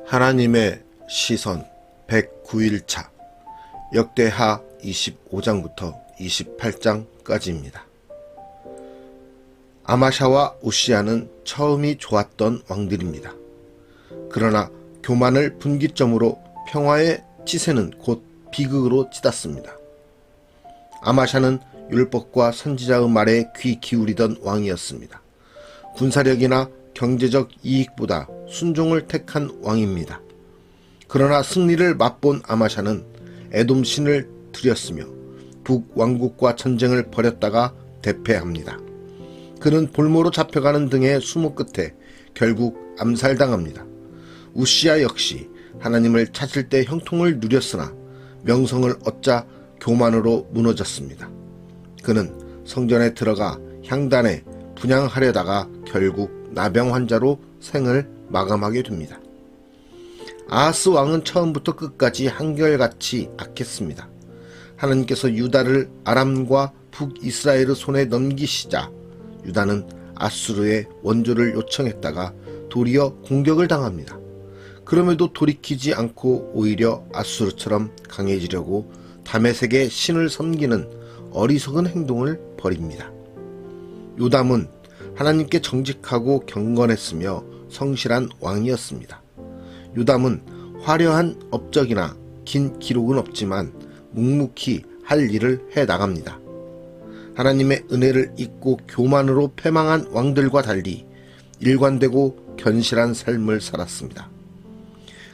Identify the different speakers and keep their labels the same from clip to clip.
Speaker 1: 하나님의 시선 109일차 역대하 25장부터 28장까지입니다. 아마샤와 우시야는 처음이 좋았던 왕들입니다. 그러나 교만을 분기점으로 평화의 치세는 곧 비극으로 치닫습니다. 아마샤는 율법과 선지자의 말에 귀 기울이던 왕이었습니다. 군사력이나 경제적 이익보다 순종을 택한 왕입니다. 그러나 승리를 맛본 아마샤는 에돔 신을 드렸으며 북왕국과 전쟁을 벌였다가 대패합니다. 그는 볼모로 잡혀가는 등의 수모 끝에 결국 암살당합니다. 우시야 역시 하나님을 찾을 때 형통을 누렸으나 명성을 얻자 교만으로 무너졌습니다. 그는 성전에 들어가 향단에 분향하려다가 결국 나병 환자로 생을 마감하게 됩니다. 아하스 왕은 처음부터 끝까지 한결같이 악했습니다. 하나님께서 유다를 아람과 북이스라엘의 손에 넘기시자 유다는 아수르의 원조를 요청했다가 도리어 공격을 당합니다. 그럼에도 돌이키지 않고 오히려 아수르처럼 강해지려고 다메섹의 신을 섬기는 어리석은 행동을 벌입니다. 요담은 하나님께 정직하고 경건했으며 성실한 왕이었습니다. 요담은 화려한 업적이나 긴 기록은 없지만 묵묵히 할 일을 해나갑니다. 하나님의 은혜를 잊고 교만으로 패망한 왕들과 달리 일관되고 견실한 삶을 살았습니다.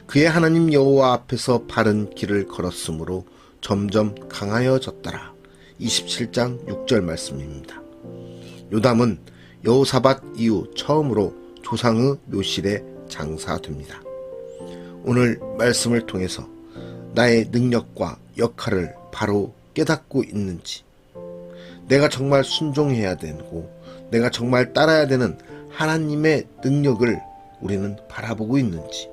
Speaker 1: 그의 하나님 여호와 앞에서 바른 길을 걸었으므로 점점 강하여졌더라. 27장 6절 말씀입니다. 요담은 여호사밧 이후 처음으로 조상의 묘실에 장사됩니다. 오늘 말씀을 통해서 나의 능력과 역할을 바로 깨닫고 있는지, 내가 정말 순종해야 되고 내가 정말 따라야 되는 하나님의 능력을 우리는 바라보고 있는지,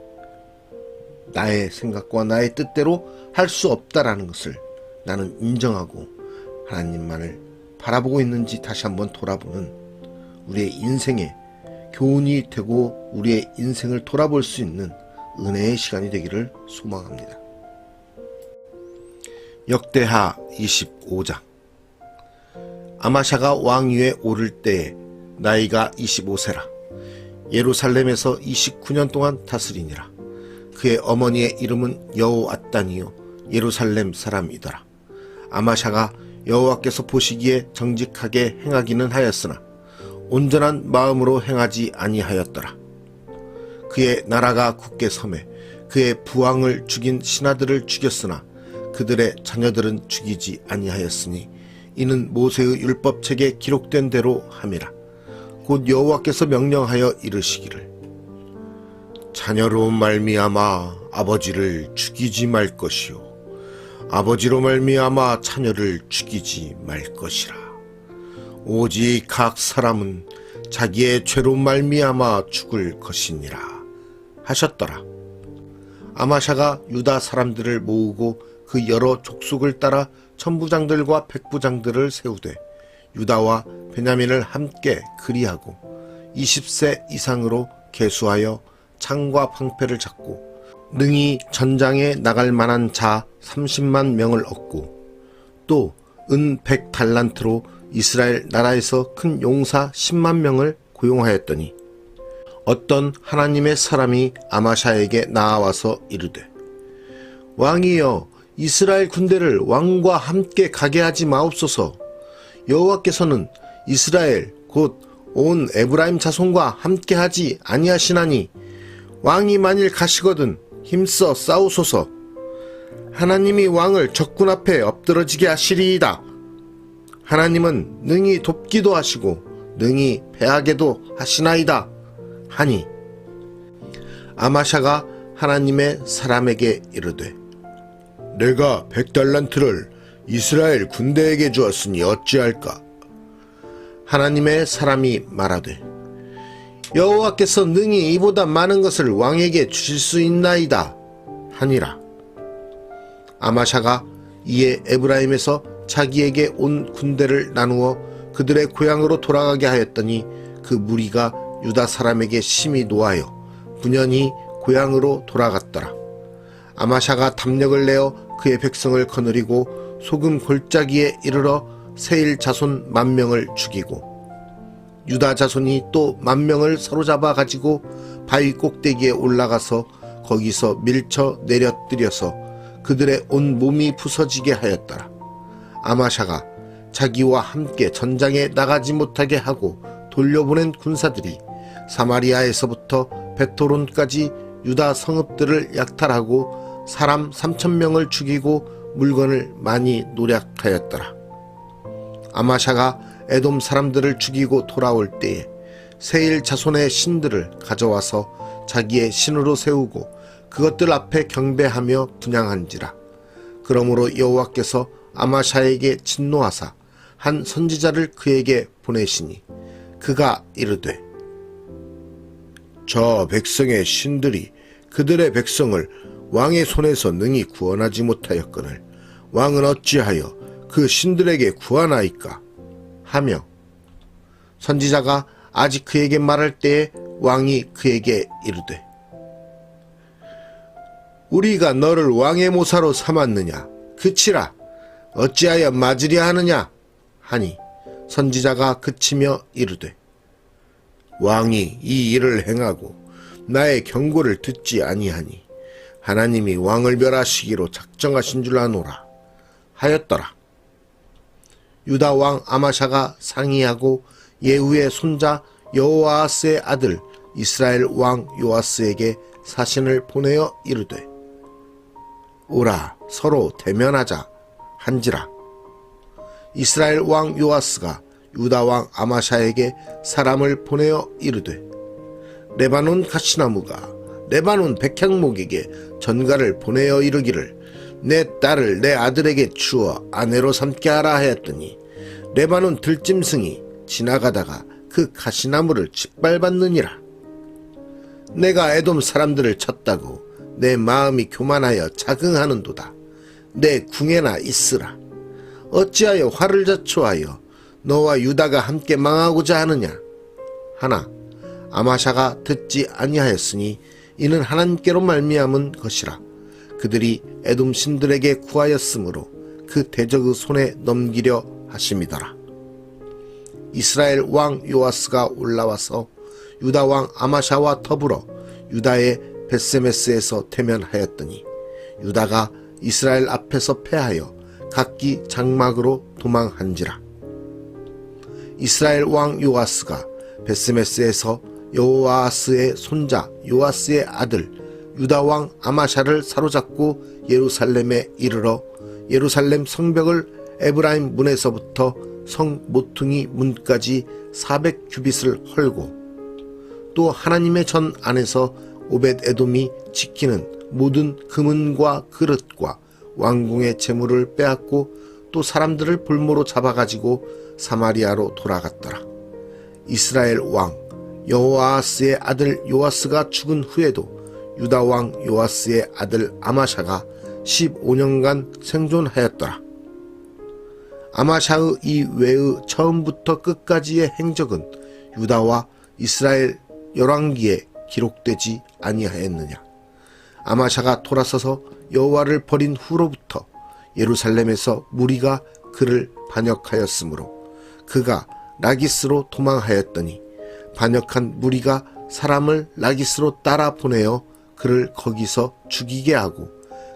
Speaker 1: 나의 생각과 나의 뜻대로 할 수 없다라는 것을 나는 인정하고 하나님만을 바라보고 있는지 다시 한번 돌아보는 우리의 인생의 교훈이 되고 우리의 인생을 돌아볼 수 있는 은혜의 시간이 되기를 소망합니다. 역대하 25장. 아마샤가 왕위에 오를 때에 나이가 25세라. 예루살렘에서 29년 동안 다스리니라. 그의 어머니의 이름은 여호앗단이요 예루살렘 사람이더라. 아마샤가 여호와께서 보시기에 정직하게 행하기는 하였으나 온전한 마음으로 행하지 아니하였더라. 그의 나라가 굳게 섬에 그의 부왕을 죽인 신하들을 죽였으나 그들의 자녀들은 죽이지 아니하였으니 이는 모세의 율법책에 기록된 대로 함이라. 곧 여호와께서 명령하여 이르시기를 자녀로 말미암아 아버지를 죽이지 말 것이요 아버지로 말미암아 자녀를 죽이지 말 것이라. 오직 각 사람은 자기의 죄로 말미암아 죽을 것이니라 하셨더라. 아마샤가 유다 사람들을 모으고 그 여러 족속을 따라 천부장들과 백부장들을 세우되 유다와 베냐민을 함께 그리하고 20세 이상으로 계수하여 창과 방패를 잡고 능히 전장에 나갈 만한 자 30만 명을 얻고 또 은 100달란트로 이스라엘 나라에서 큰 용사 10만 명을 고용하였더니 어떤 하나님의 사람이 아마샤에게 나아와서 이르되 왕이여 이스라엘 군대를 왕과 함께 가게 하지 마옵소서. 여호와께서는 이스라엘 곧 온 에브라임 자손과 함께 하지 아니하시나니 왕이 만일 가시거든 힘써 싸우소서. 하나님이 왕을 적군 앞에 엎드러지게 하시리이다. 하나님은 능히 돕기도 하시고 능히 패하게도 하시나이다 하니 아마샤가 하나님의 사람에게 이르되 내가 100달란트를 이스라엘 군대에게 주었으니 어찌할까? 하나님의 사람이 말하되 여호와께서 능히 이보다 많은 것을 왕에게 주실 수 있나이다 하니라. 아마샤가 이에 에브라임에서 자기에게 온 군대를 나누어 그들의 고향으로 돌아가게 하였더니 그 무리가 유다 사람에게 심히 노하여 분연히 고향으로 돌아갔더라. 아마샤가 담력을 내어 그의 백성을 거느리고 소금 골짜기에 이르러 세일 자손 10,000명을 죽이고 유다 자손이 또 10,000명을 사로잡아 가지고 바위 꼭대기에 올라가서 거기서 밀쳐 내려뜨려서 그들의 온 몸이 부서지게 하였더라. 아마샤가 자기와 함께 전장에 나가지 못하게 하고 돌려보낸 군사들이 사마리아에서부터 베토론까지 유다 성읍들을 약탈하고 사람 3,000명을 죽이고 물건을 많이 노략하였더라. 아마샤가 에돔 사람들을 죽이고 돌아올 때에 세일 자손의 신들을 가져와서 자기의 신으로 세우고 그것들 앞에 경배하며 분향한지라. 그러므로 여호와께서 아마샤에게 진노하사 한 선지자를 그에게 보내시니 그가 이르되 저 백성의 신들이 그들의 백성을 왕의 손에서 능히 구원하지 못하였거늘 왕은 어찌하여 그 신들에게 구하나이까 하며 선지자가 아직 그에게 말할 때에 왕이 그에게 이르되 우리가 너를 왕의 모사로 삼았느냐 그치라 어찌하여 맞으려 하느냐 하니 선지자가 그치며 이르되 왕이 이 일을 행하고 나의 경고를 듣지 아니하니 하나님이 왕을 멸하시기로 작정하신 줄 아노라 하였더라. 유다 왕 아마샤가 상의하고 예후의 손자 여호아스의 아들 이스라엘 왕 요아스에게 사신을 보내어 이르되 오라 서로 대면하자 한지라. 이스라엘 왕 요아스가 유다 왕 아마샤에게 사람을 보내어 이르되 레바논 가시나무가 레바논 백향목에게 전가를 보내어 이르기를 내 딸을 내 아들에게 주어 아내로 삼게 하라 하였더니 레바논 들짐승이 지나가다가 그 가시나무를 짓밟았느니라. 내가 에돔 사람들을 쳤다고 내 마음이 교만하여 자긍하는도다. 내 궁에나 있으라. 어찌하여 화를 자초하여 너와 유다가 함께 망하고자 하느냐 하나 아마샤가 듣지 아니하였으니 이는 하나님께로 말미암은 것이라. 그들이 에돔 신들에게 구하였으므로 그 대적의 손에 넘기려 하심이더라. 이스라엘 왕 요아스가 올라와서 유다 왕 아마샤와 더불어 유다의 벳세메스에서 대면하였더니 유다가 이스라엘 앞에서 패하여 각기 장막으로 도망한지라. 이스라엘 왕 요아스가 벳세메스에서 여호아스의 손자 요아스의 아들 유다 왕 아마샤를 사로잡고 예루살렘에 이르러 예루살렘 성벽을 에브라임 문에서부터 성 모퉁이 문까지 400규빗을 헐고 또 하나님의 전 안에서 오벳 에돔이 지키는 모든 금은과 그릇과 왕궁의 재물을 빼앗고 또 사람들을 볼모로 잡아가지고 사마리아로 돌아갔더라. 이스라엘 왕 여호아스의 아들 요아스가 죽은 후에도 유다 왕 요아스의 아들 아마샤가 15년간 생존하였더라. 아마샤의 이 외의 처음부터 끝까지의 행적은 유다와 이스라엘 열왕기에 기록되지 아니하였느냐. 아마샤가 돌아서서 여호와를 버린 후로부터 예루살렘에서 무리가 그를 반역하였으므로 그가 라기스로 도망하였더니 반역한 무리가 사람을 라기스로 따라 보내어 그를 거기서 죽이게 하고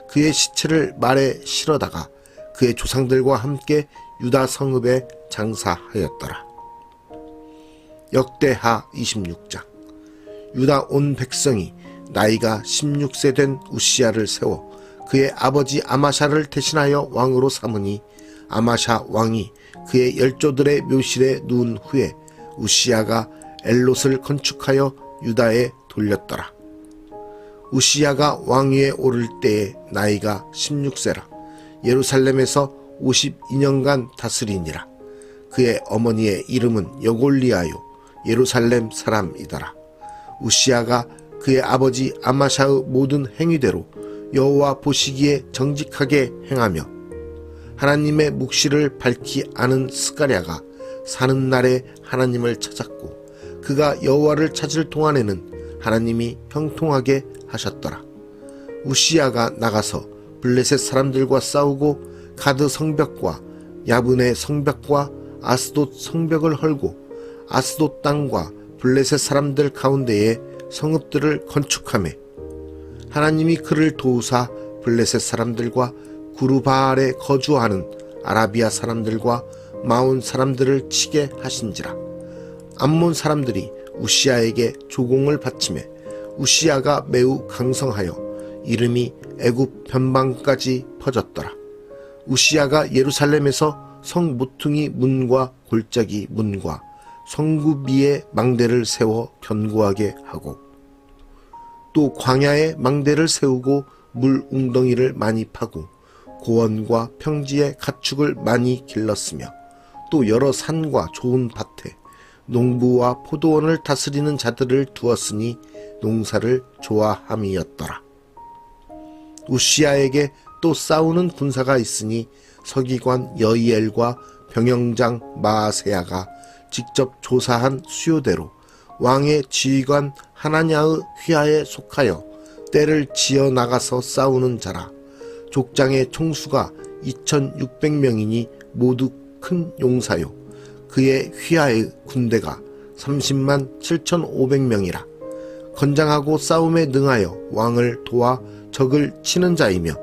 Speaker 1: 그의 시체를 말에 실어다가 그의 조상들과 함께 유다 성읍에 장사하였더라. 역대하 26장. 유다 온 백성이 나이가 16세 된 우시야를 세워 그의 아버지 아마샤를 대신하여 왕으로 삼으니 아마샤 왕이 그의 열조들의 묘실에 누운 후에 우시야가 엘롯을 건축하여 유다에 돌렸더라. 우시야가 왕위에 오를 때에 나이가 16세라. 예루살렘에서 52년간 다스리니라. 그의 어머니의 이름은 여골리아요 예루살렘 사람이더라. 우시야가 그의 아버지 아마샤의 모든 행위대로 여호와 보시기에 정직하게 행하며 하나님의 묵시를 밝히 아는 스가랴가 사는 날에 하나님을 찾았고 그가 여호와를 찾을 동안에는 하나님이 형통하게 하셨더라. 우시야가 나가서 블레셋 사람들과 싸우고 가드 성벽과 야브네 성벽과 아스돗 성벽을 헐고 아스돗 땅과 블레셋 사람들 가운데에 성읍들을 건축하매 하나님이 그를 도우사 블레셋 사람들과 구르바알에 거주하는 아라비아 사람들과 마온 사람들을 치게 하신지라. 암몬 사람들이 우시야에게 조공을 바치매 우시야가 매우 강성하여 이름이 애굽 변방까지 퍼졌더라. 우시야가 예루살렘에서 성 모퉁이 문과 골짜기 문과 성구비에 망대를 세워 견고하게 하고 또 광야에 망대를 세우고 물 웅덩이를 많이 파고 고원과 평지에 가축을 많이 길렀으며 또 여러 산과 좋은 밭에 농부와 포도원을 다스리는 자들을 두었으니 농사를 좋아함이었더라. 우시야에게 또 싸우는 군사가 있으니 서기관 여이엘과 병영장 마아세야가 직접 조사한 수요대로 왕의 지휘관 하나냐의 휘하에 속하여 떼를 지어 나가서 싸우는 자라. 족장의 총수가 2600명이니 모두 큰 용사요. 그의 휘하의 군대가 30만 7500명이라. 건장하고 싸움에 능하여 왕을 도와 적을 치는 자이며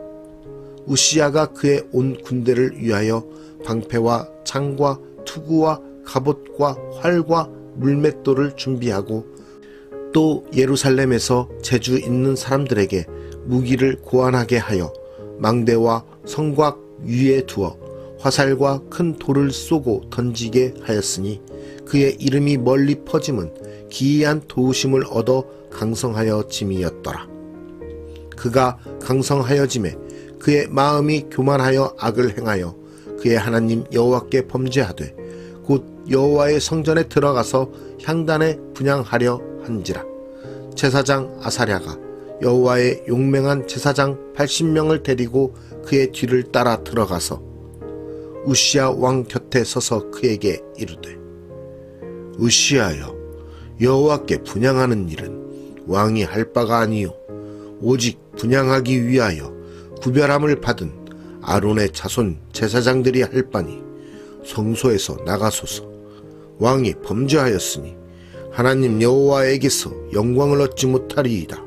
Speaker 1: 우시야가 그의 온 군대를 위하여 방패와 창과 투구와 갑옷과 활과 물맷돌을 준비하고 또 예루살렘에서 재주 있는 사람들에게 무기를 고안하게 하여 망대와 성곽 위에 두어 화살과 큰 돌을 쏘고 던지게 하였으니 그의 이름이 멀리 퍼짐은 기이한 도우심을 얻어 강성하여 짐이었더라. 그가 강성하여짐에 그의 마음이 교만하여 악을 행하여 그의 하나님 여호와께 범죄하되 곧 여호와의 성전에 들어가서 향단에 분향하려 한지라. 제사장 아사랴가 여호와의 용맹한 제사장 80명을 데리고 그의 뒤를 따라 들어가서 우시야 왕 곁에 서서 그에게 이르되 우시야여, 여호와께 분향하는 일은 왕이 할 바가 아니요 오직 분향하기 위하여 구별함을 받은 아론의 자손 제사장들이 할 바니 성소에서 나가소서. 왕이 범죄하였으니 하나님 여호와에게서 영광을 얻지 못하리이다.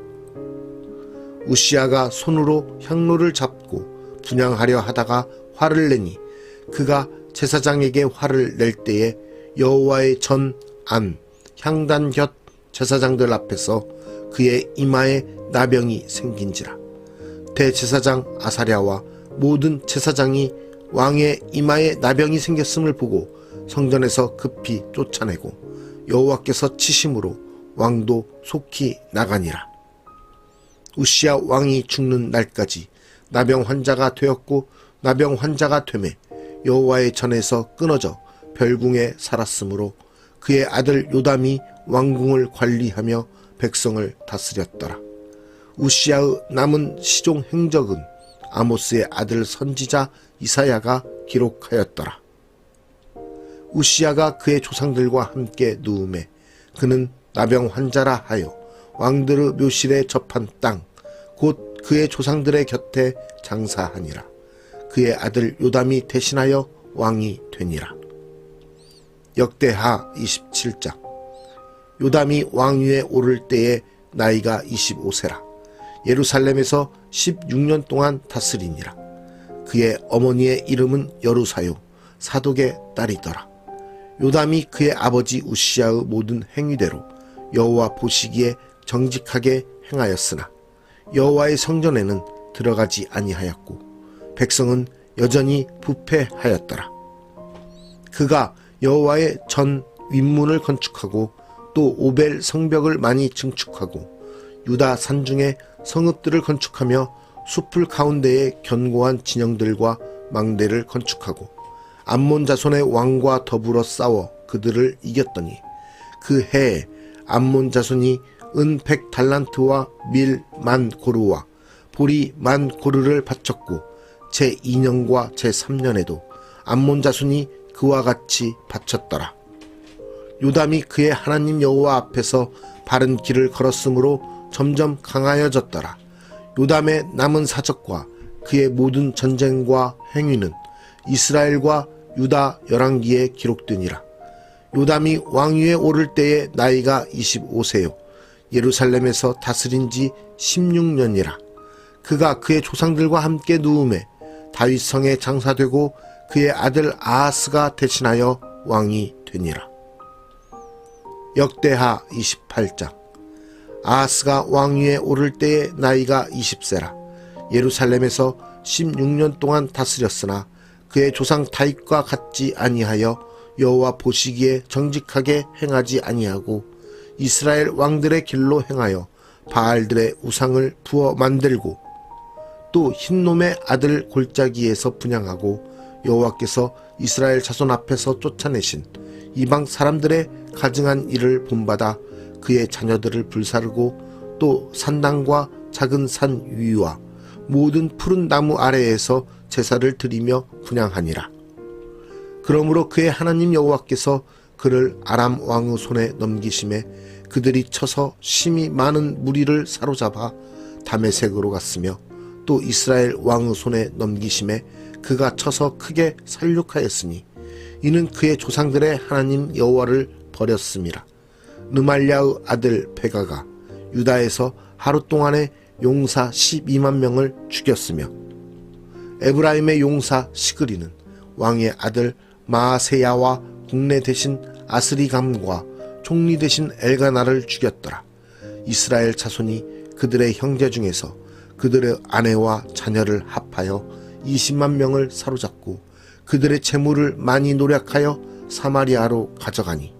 Speaker 1: 우시야가 손으로 향로를 잡고 분향하려 하다가 화를 내니 그가 제사장에게 화를 낼 때에 여호와의 전 안 향단 곁 제사장들 앞에서 그의 이마에 나병이 생긴지라. 대제사장 아사랴와 모든 제사장이 왕의 이마에 나병이 생겼음을 보고 성전에서 급히 쫓아내고 여호와께서 치심으로 왕도 속히 나가니라. 우시야 왕이 죽는 날까지 나병 환자가 되었고 나병 환자가 되매 여호와의 전에서 끊어져 별궁에 살았으므로 그의 아들 요담이 왕궁을 관리하며 백성을 다스렸더라. 우시야의 남은 시종 행적은 아모스의 아들 선지자 이사야가 기록하였더라. 우시야가 그의 조상들과 함께 누우매 그는 나병 환자라 하여 왕들의 묘실에 접한 땅 곧 그의 조상들의 곁에 장사하니라. 그의 아들 요담이 대신하여 왕이 되니라. 역대하 27장. 요담이 왕위에 오를 때에 나이가 25세라. 예루살렘에서 16년 동안 다스리니라. 그의 어머니의 이름은 여루사요 사독의 딸이더라. 요담이 그의 아버지 우시야의 모든 행위대로 여호와 보시기에 정직하게 행하였으나 여호와의 성전에는 들어가지 아니하였고 백성은 여전히 부패하였더라. 그가 여호와의 전 윗문을 건축하고 또 오벨 성벽을 많이 증축하고 유다 산중에 성읍들을 건축하며 숲을 가운데에 견고한 진영들과 망대를 건축하고 암몬 자손의 왕과 더불어 싸워 그들을 이겼더니 그 해에 암몬 자손이 은 100달란트와 밀 10,000고르와 보리 10,000고르를 바쳤고 제2년과 제3년에도 암몬 자손이 그와 같이 바쳤더라. 요담이 그의 하나님 여호와 앞에서 바른 길을 걸었으므로 점점 강하여졌더라. 요담의 남은 사적과 그의 모든 전쟁과 행위는 이스라엘과 유다 열왕기에 기록되니라. 요담이 왕위에 오를 때에 나이가 25세요 예루살렘에서 다스린 지 16년이라. 그가 그의 조상들과 함께 누움에 다윗성에 장사되고 그의 아들 아하스가 대신하여 왕이 되니라. 역대하 28장. 아하스가 왕위에 오를 때에 나이가 20세라. 예루살렘에서 16년 동안 다스렸으나 그의 조상 다윗과 같지 아니하여 여호와 보시기에 정직하게 행하지 아니하고 이스라엘 왕들의 길로 행하여 바알들의 우상을 부어 만들고 또 흰놈의 아들 골짜기에서 분향하고 여호와께서 이스라엘 자손 앞에서 쫓아내신 이방 사람들의 가증한 일을 본받아 그의 자녀들을 불사르고 또 산당과 작은 산 위와 모든 푸른 나무 아래에서 제사를 드리며 분향하니라. 그러므로 그의 하나님 여호와께서 그를 아람 왕의 손에 넘기심에 그들이 쳐서 심히 많은 무리를 사로잡아 다메섹으로 갔으며 또 이스라엘 왕의 손에 넘기심에 그가 쳐서 크게 살육하였으니 이는 그의 조상들의 하나님 여호와를 버렸음이라. 르말랴의 아들 베가가 유다에서 하루 동안에 용사 12만 명을 죽였으며 에브라임의 용사 시그리는 왕의 아들 마아세야와 국내 대신 아스리감과 총리 대신 엘가나를 죽였더라. 이스라엘 자손이 그들의 형제 중에서 그들의 아내와 자녀를 합하여 20만 명을 사로잡고 그들의 재물을 많이 노력하여 사마리아로 가져가니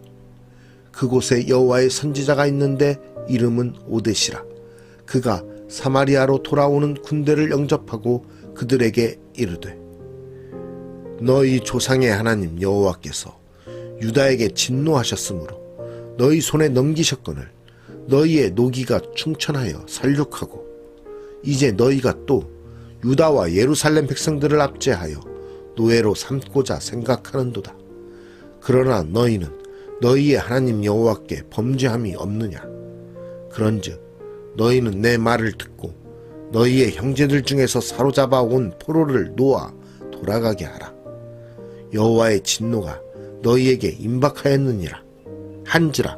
Speaker 1: 그곳에 여호와의 선지자가 있는데 이름은 오뎃이라. 그가 사마리아로 돌아오는 군대를 영접하고 그들에게 이르되 너희 조상의 하나님 여호와께서 유다에게 진노하셨으므로 너희 손에 넘기셨거늘 너희의 노기가 충천하여 살육하고 이제 너희가 또 유다와 예루살렘 백성들을 압제하여 노예로 삼고자 생각하는도다. 그러나 너희는 너희의 하나님 여호와께 범죄함이 없느냐. 그런즉 너희는 내 말을 듣고 너희의 형제들 중에서 사로잡아 온 포로를 놓아 돌아가게 하라. 여호와의 진노가 너희에게 임박하였느니라. 한지라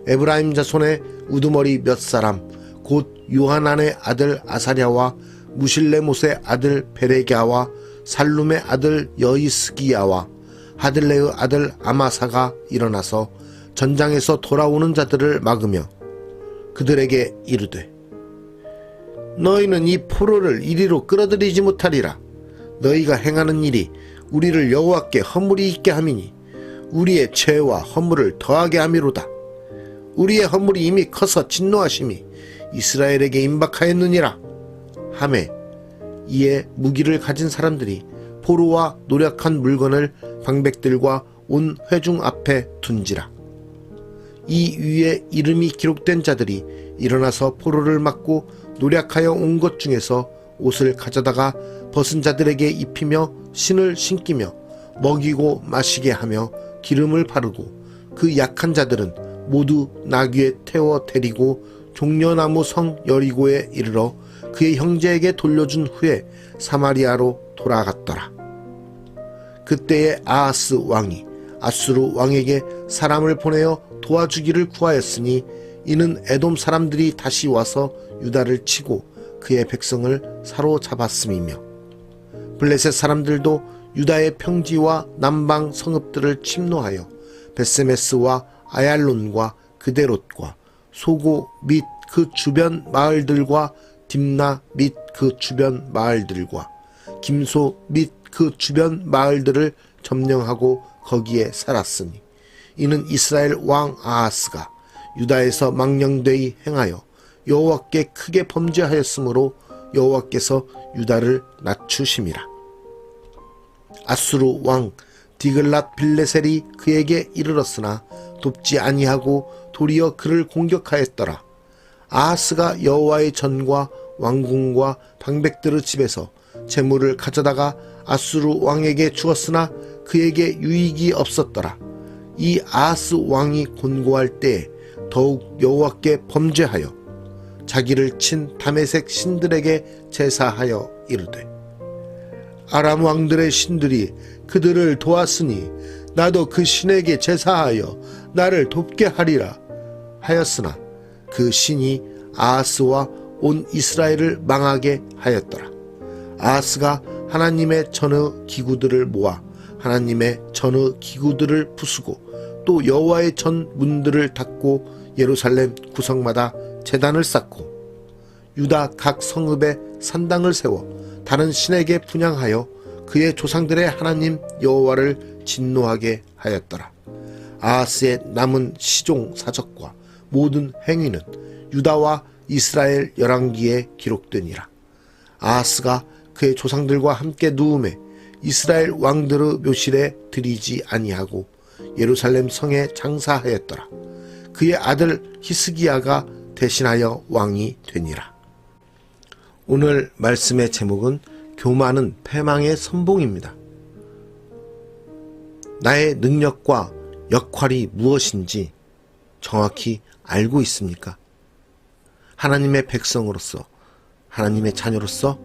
Speaker 1: 에브라임 자손의 우두머리 몇 사람 곧 요하난의 아들 아사랴와 무실레못의 아들 베레갸와 살룸의 아들 여이스기야와 하들레의 아들 아마사가 일어나서 전장에서 돌아오는 자들을 막으며 그들에게 이르되 너희는 이 포로를 이리로 끌어들이지 못하리라. 너희가 행하는 일이 우리를 여호와께 허물이 있게 함이니 우리의 죄와 허물을 더하게 함이로다. 우리의 허물이 이미 커서 진노하심이 이스라엘에게 임박하였느니라 하매 이에 무기를 가진 사람들이 포로와 노력한 물건을 방백들과 온 회중 앞에 둔지라. 이 위에 이름이 기록된 자들이 일어나서 포로를 막고 노력하여 온 것 중에서 옷을 가져다가 벗은 자들에게 입히며 신을 신기며 먹이고 마시게 하며 기름을 바르고 그 약한 자들은 모두 나귀에 태워 데리고 종려나무 성 여리고에 이르러 그의 형제에게 돌려준 후에 사마리아로 돌아갔더라. 그때에 아하스 왕이 아수르 왕에게 사람을 보내어 도와주기를 구하였으니 이는 에돔 사람들이 다시 와서 유다를 치고 그의 백성을 사로잡았음이며 블레셋 사람들도 유다의 평지와 남방 성읍들을 침노하여 벳세메스와 아얄론과 그데롯과 소고 및 그 주변 마을들과 딥나 및 그 주변 마을들과 김소 및 그 주변 마을들을 점령하고 거기에 살았으니 이는 이스라엘 왕 아하스가 유다에서 망령되이 행하여 여호와께 크게 범죄하였으므로 여호와께서 유다를 낮추심이라. 아수르 왕 디글랏 빌레셀이 그에게 이르렀으나 돕지 아니하고 도리어 그를 공격하였더라. 아하스가 여호와의 전과 왕궁과 방백들의 집에서 재물을 가져다가 아수르 왕에게 주었으나 그에게 유익이 없었더라. 이 아하스 왕이 곤고할 때에 더욱 여호와께 범죄하여 자기를 친 다메섹 신들에게 제사하여 이르되 아람 왕들의 신들이 그들을 도왔으니 나도 그 신에게 제사하여 나를 돕게 하리라 하였으나 그 신이 아하스와 온 이스라엘을 망하게 하였더라. 아하스가 하나님의 전의 기구들을 모아 하나님의 전의 기구들을 부수고 또 여호와의 전 문들을 닫고 예루살렘 구석마다 제단을 쌓고 유다 각 성읍에 산당을 세워 다른 신에게 분향하여 그의 조상들의 하나님 여호와를 진노하게 하였더라. 아하스의 남은 시종 사적과 모든 행위는 유다와 이스라엘 열왕기에 기록되니라. 아하스가 그의 조상들과 함께 누움에 이스라엘 왕들의 묘실에 들이지 아니하고 예루살렘 성에 장사하였더라. 그의 아들 히스기야가 대신하여 왕이 되니라. 오늘 말씀의 제목은 교만은 패망의 선봉입니다. 나의 능력과 역할이 무엇인지 정확히 알고 있습니까? 하나님의 백성으로서, 하나님의 자녀로서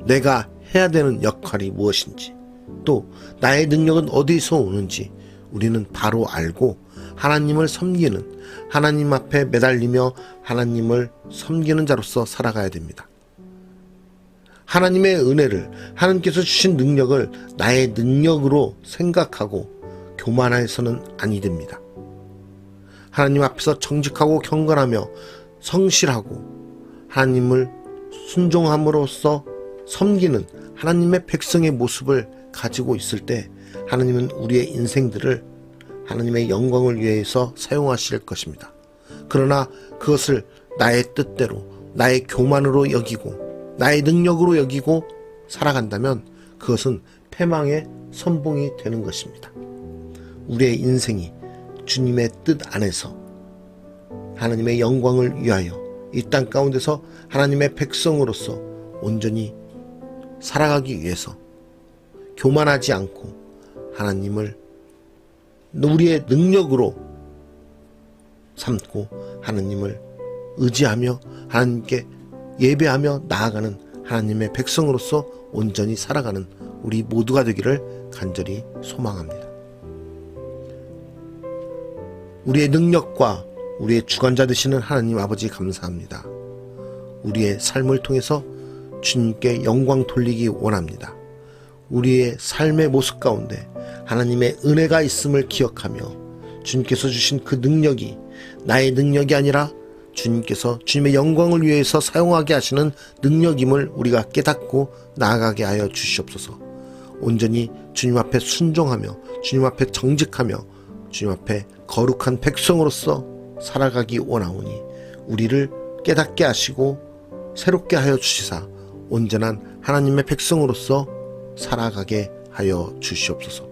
Speaker 1: 내가 해야 되는 역할이 무엇인지, 또 나의 능력은 어디서 오는지 우리는 바로 알고 하나님을 섬기는, 하나님 앞에 매달리며 하나님을 섬기는 자로서 살아가야 됩니다. 하나님의 은혜를, 하나님께서 주신 능력을 나의 능력으로 생각하고 교만해서는 아니 됩니다. 하나님 앞에서 정직하고 경건하며 성실하고 하나님을 순종함으로써 섬기는 하나님의 백성의 모습을 가지고 있을 때 하나님은 우리의 인생들을 하나님의 영광을 위해서 사용하실 것입니다. 그러나 그것을 나의 뜻대로, 나의 교만으로 여기고 나의 능력으로 여기고 살아간다면 그것은 패망의 선봉이 되는 것입니다. 우리의 인생이 주님의 뜻 안에서 하나님의 영광을 위하여 이 땅 가운데서 하나님의 백성으로서 온전히 살아가기 위해서 교만하지 않고 하나님을 우리의 능력으로 삼고 하나님을 의지하며 하나님께 예배하며 나아가는 하나님의 백성으로서 온전히 살아가는 우리 모두가 되기를 간절히 소망합니다. 우리의 능력과 우리의 주관자 되시는 하나님 아버지 감사합니다. 우리의 삶을 통해서 주님께 영광 돌리기 원합니다. 우리의 삶의 모습 가운데 하나님의 은혜가 있음을 기억하며 주님께서 주신 그 능력이 나의 능력이 아니라 주님께서 주님의 영광을 위해서 사용하게 하시는 능력임을 우리가 깨닫고 나아가게 하여 주시옵소서. 온전히 주님 앞에 순종하며 주님 앞에 정직하며 주님 앞에 거룩한 백성으로서 살아가기 원하오니 우리를 깨닫게 하시고 새롭게 하여 주시사 온전한 하나님의 백성으로서 살아가게 하여 주시옵소서.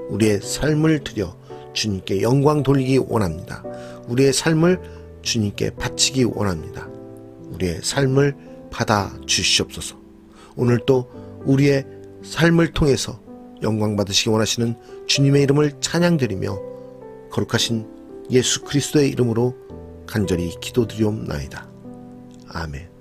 Speaker 1: 우리의 삶을 드려 주님께 영광 돌리기 원합니다. 우리의 삶을 주님께 바치기 원합니다. 우리의 삶을 받아 주시옵소서. 오늘 또 우리의 삶을 통해서 영광 받으시기 원하시는 주님의 이름을 찬양드리며 거룩하신 예수 그리스도의 이름으로 간절히 기도드리옵나이다. 아멘.